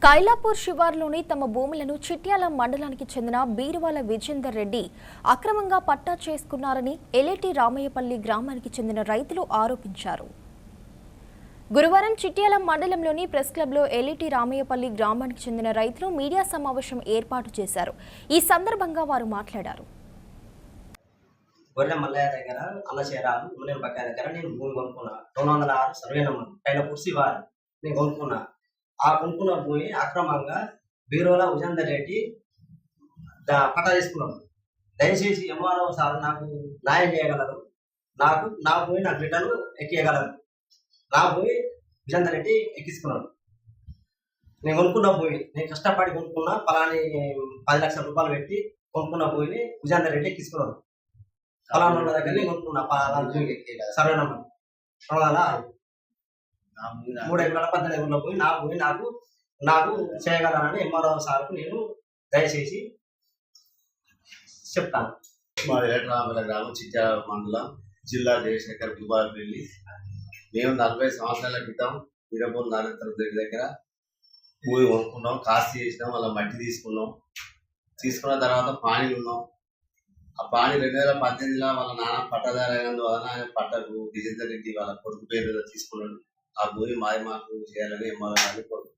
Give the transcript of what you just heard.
కైలాపూర్ శివార్లోని తమ భూములను చిట్యాల మండలానికి చెందిన బీరువాల విజేందర్ రెడ్డి అక్రమంగా పట్టా చేసుకున్నారని ఎలేటి రామయ్యపల్లి గ్రామానికి చెందిన రైతులు ఆరోపించారు. గురువారం చిట్యాల మండలంలోని ప్రెస్ క్లబ్లో ఎలేటి రామయ్యపల్లి గ్రామానికి చెందిన రైతులు మీడియా సమావేశం ఏర్పాటు చేశారు. ఈ సందర్భంగా వారు మాట్లాడారు. గొర్రె మల్లయ్య దగ్గర అన్నచేరాలు మునేం పక్క దగ్గర నేను భూమి కొనుక్కున్నా. 206 సర్వే నంబర్ కైలాపూర్ శివారు నేను కొనుక్కున్నా. ఆ కొనుక్కున్న భూమి అక్రమంగా బీరోల విజేందర్ రెడ్డి పట్టా తీసుకున్నాడు. దయచేసి ఎంఆర్ఓ సార్ నాకు న్యాయం చేయగలరు. నా భూమి నాకు రిటర్న్ ఎక్కియగలరు. నా భూమి విజేందర్ రెడ్డి ఎక్కించుకున్నాడు. నేను కొనుక్కున్న భూమి నేను కష్టపడి కొనుక్కున్నా. పలాని 10 లక్షల రూపాయలు పెట్టి కొనుక్కున్న భూమిని విజేందర్ రెడ్డి ఎక్కించుకున్నాడు. పలానా దగ్గర నేను కొనుక్కున్నా. సర్వే నంబర్ 3 ఎకరాల 18 ఎకరాల భూమి నా భూమి నాకు చేయగలరని ఎంఆర్ఓ సార్కు నేను దయచేసి చెప్తాను. మా ఎలేటి రామయ్యపల్లి గ్రామం చిట్యాల మండలం జిల్లా జయశేఖర్ భూపాలపల్లి. మేము 40 సంవత్సరాల క్రితం వీరపూర్ నారాయణ రెడ్డి దగ్గర భూమి కొనుక్కున్నాం. కాస్త చేసినాం. వాళ్ళ మట్టి తీసుకున్న తర్వాత పానీలు ఉన్నాం. ఆ పానీ 2018లో వాళ్ళ నాన్న పట్టదారైనందువలన ఆయన పట్టకు విజేందర్ రెడ్డి వాళ్ళ కొడుకు పేరు తీసుకున్నాడు. ఆ భూమి మాకు చేయాలని ఎంఆర్ఓ గారిని కోరుకుంటున్నాం.